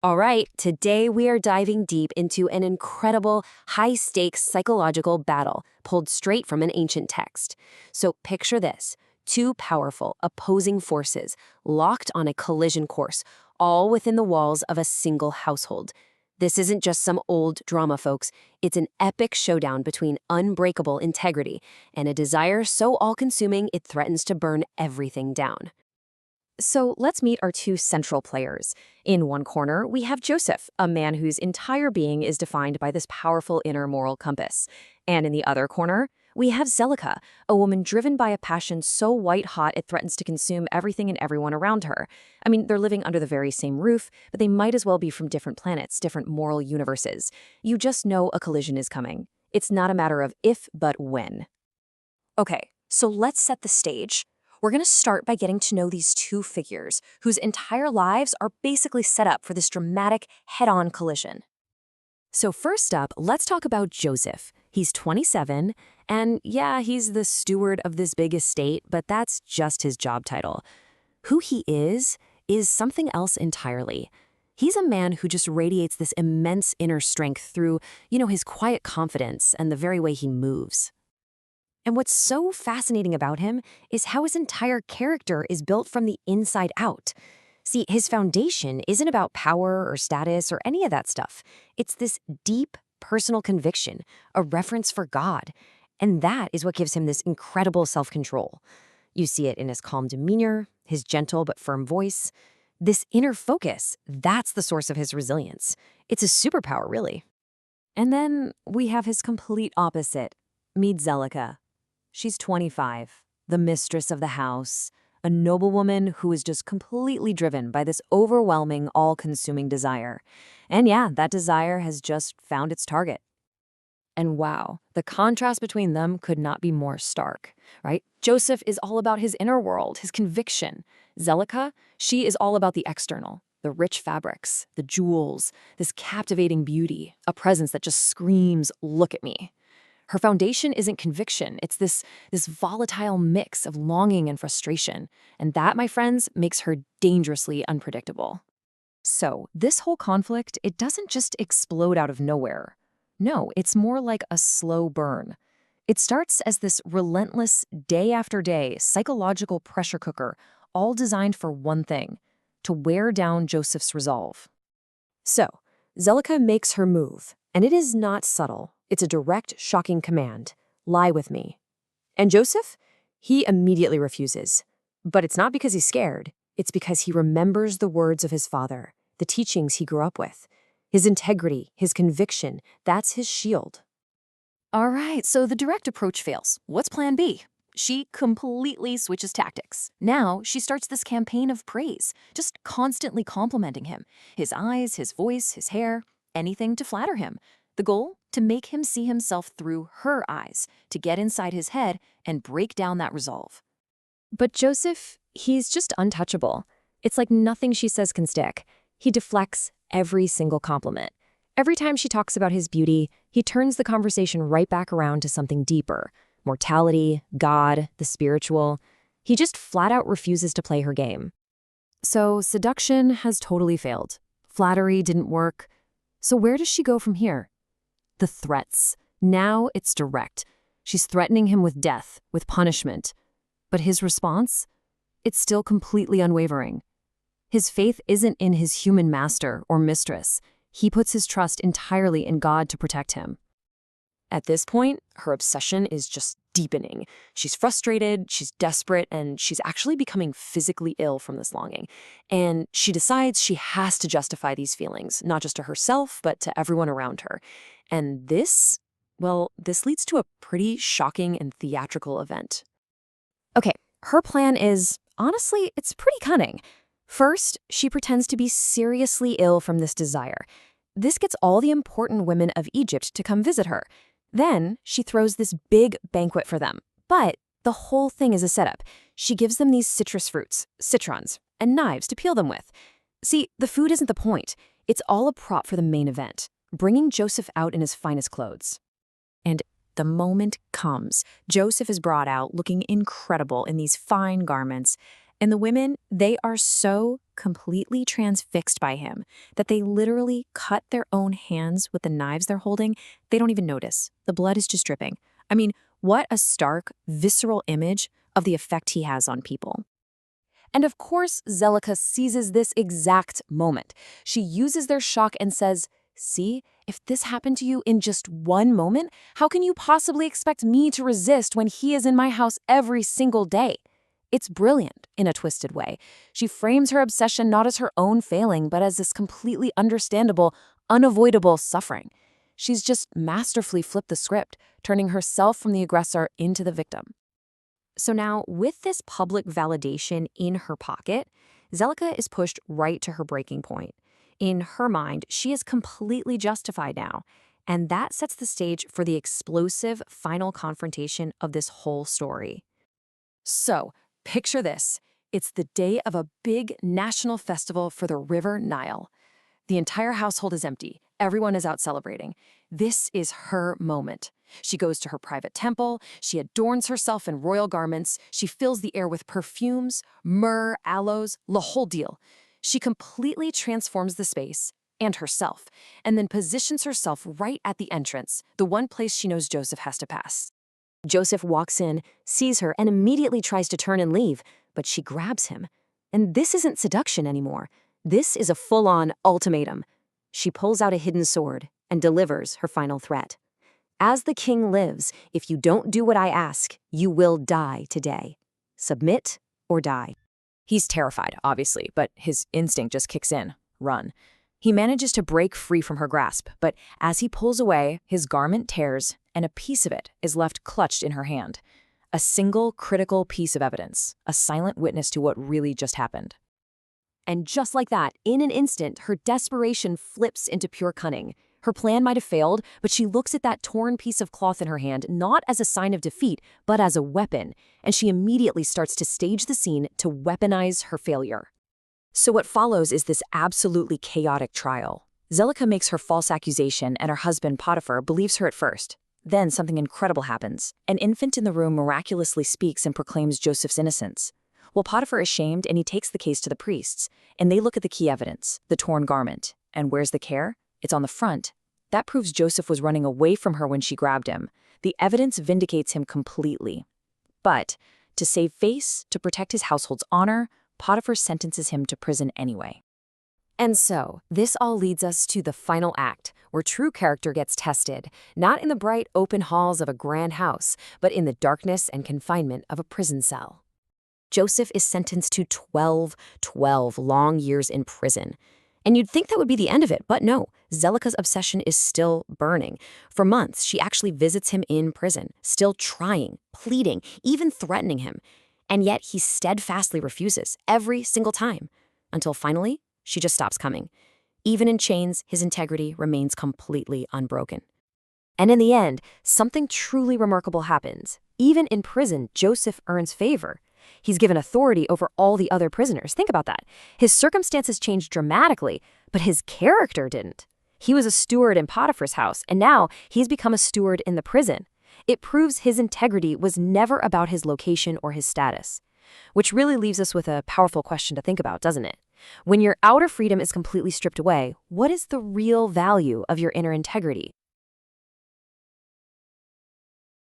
All right, today we are diving deep into an incredible, high-stakes psychological battle pulled straight from an ancient text. So picture this: two powerful, opposing forces locked on a collision course, all within the walls of a single household. This isn't just some old drama, folks. It's an epic showdown between unbreakable integrity and a desire so all-consuming it threatens to burn everything down. So let's meet our two central players. In one corner, we have Joseph, a man whose entire being is defined by this powerful inner moral compass. And in the other corner, we have Zelicah, a woman driven by a passion so white-hot it threatens to consume everything and everyone around her. I mean, they're living under the very same roof, but they might as well be from different planets, different moral universes. You just know a collision is coming. It's not a matter of if, but when. Okay, so let's set the stage. We're going to start by getting to know these two figures whose entire lives are basically set up for this dramatic head-on collision. So first up, let's talk about Joseph. He's 27, and yeah, he's the steward of this big estate, but that's just his job title. Who he is something else entirely. He's a man who just radiates this immense inner strength through, his quiet confidence and the very way he moves. And what's so fascinating about him is how his entire character is built from the inside out. See, his foundation isn't about power or status or any of that stuff. It's this deep personal conviction, a reverence for God. And that is what gives him this incredible self-control. You see it in his calm demeanor, his gentle but firm voice. This inner focus, that's the source of his resilience. It's a superpower, really. And then we have his complete opposite. Meet Zelicah. She's 25, the mistress of the house, a noblewoman who is just completely driven by this overwhelming, all-consuming desire. And yeah, that desire has just found its target. And wow, the contrast between them could not be more stark, right? Joseph is all about his inner world, his conviction. Zelicah, she is all about the external, the rich fabrics, the jewels, this captivating beauty, a presence that just screams, "Look at me." Her foundation isn't conviction. It's this volatile mix of longing and frustration. And that, my friends, makes her dangerously unpredictable. So this whole conflict, it doesn't just explode out of nowhere. No, it's more like a slow burn. It starts as this relentless, day after day, psychological pressure cooker, all designed for one thing: to wear down Joseph's resolve. So, Zelicah makes her move, and it is not subtle. It's a direct, shocking command: lie with me. And Joseph? He immediately refuses. But it's not because he's scared. It's because he remembers the words of his father, the teachings he grew up with. His integrity, his conviction, that's his shield. All right, so the direct approach fails. What's plan B? She completely switches tactics. Now she starts this campaign of praise, just constantly complimenting him. His eyes, his voice, his hair, anything to flatter him. The goal? To make him see himself through her eyes, to get inside his head and break down that resolve. But Joseph, he's just untouchable. It's like nothing she says can stick. He deflects every single compliment. Every time she talks about his beauty, he turns the conversation right back around to something deeper: mortality, God, the spiritual. He just flat out refuses to play her game. So seduction has totally failed. Flattery didn't work. So where does she go from here? The threats. Now it's direct. She's threatening him with death, with punishment. But his response? It's still completely unwavering. His faith isn't in his human master or mistress. He puts his trust entirely in God to protect him. At this point, her obsession is just deepening. She's frustrated, she's desperate, and she's actually becoming physically ill from this longing. And she decides she has to justify these feelings, not just to herself, but to everyone around her. And this leads to a pretty shocking and theatrical event. Okay, her plan is, honestly, it's pretty cunning. First, she pretends to be seriously ill from this desire. This gets all the important women of Egypt to come visit her. Then she throws this big banquet for them. But the whole thing is a setup. She gives them these citrus fruits, citrons, and knives to peel them with. See, the food isn't the point. It's all a prop for the main event, bringing Joseph out in his finest clothes. And the moment comes. Joseph is brought out looking incredible in these fine garments. And the women, they are so completely transfixed by him that they literally cut their own hands with the knives they're holding. They don't even notice. The blood is just dripping. I mean, what a stark, visceral image of the effect he has on people. And of course, Zelicah seizes this exact moment. She uses their shock and says, "See, if this happened to you in just one moment, how can you possibly expect me to resist when he is in my house every single day?" It's brilliant in a twisted way. She frames her obsession not as her own failing, but as this completely understandable, unavoidable suffering. She's just masterfully flipped the script, turning herself from the aggressor into the victim. So now, with this public validation in her pocket, Zelicah is pushed right to her breaking point. In her mind, she is completely justified now, and that sets the stage for the explosive final confrontation of this whole story. So, picture this. It's the day of a big national festival for the River Nile. The entire household is empty. Everyone is out celebrating. This is her moment. She goes to her private temple, she adorns herself in royal garments, she fills the air with perfumes, myrrh, aloes, the whole deal. She completely transforms the space and herself, and then positions herself right at the entrance, the one place she knows Joseph has to pass. Joseph walks in, sees her, and immediately tries to turn and leave, but she grabs him. And this isn't seduction anymore. This is a full-on ultimatum. She pulls out a hidden sword and delivers her final threat. "As the king lives, if you don't do what I ask, you will die today. Submit or die." He's terrified, obviously, but his instinct just kicks in. Run. He manages to break free from her grasp, but as he pulls away, his garment tears, and a piece of it is left clutched in her hand. A single critical piece of evidence, a silent witness to what really just happened. And just like that, in an instant, her desperation flips into pure cunning. Her plan might have failed, but she looks at that torn piece of cloth in her hand not as a sign of defeat, but as a weapon, and she immediately starts to stage the scene to weaponize her failure. So what follows is this absolutely chaotic trial. Zelicah makes her false accusation, and her husband, Potiphar, believes her at first. Then something incredible happens. An infant in the room miraculously speaks and proclaims Joseph's innocence. Well, Potiphar is shamed, and he takes the case to the priests, and they look at the key evidence, the torn garment. And where's the care? It's on the front. That proves Joseph was running away from her when she grabbed him. The evidence vindicates him completely. But to save face, to protect his household's honor, Potiphar sentences him to prison anyway. And so, this all leads us to the final act, where true character gets tested, not in the bright open halls of a grand house, but in the darkness and confinement of a prison cell. Joseph is sentenced to 12 long years in prison. And you'd think that would be the end of it, but no, Zelicah's obsession is still burning. For months, she actually visits him in prison, still trying, pleading, even threatening him. And yet he steadfastly refuses every single time, until finally, she just stops coming. Even in chains, his integrity remains completely unbroken. And in the end, something truly remarkable happens. Even in prison, Joseph earns favor. He's given authority over all the other prisoners. Think about that. His circumstances changed dramatically, but his character didn't. He was a steward in Potiphar's house, and now he's become a steward in the prison. It proves his integrity was never about his location or his status. Which really leaves us with a powerful question to think about, doesn't it? When your outer freedom is completely stripped away, what is the real value of your inner integrity?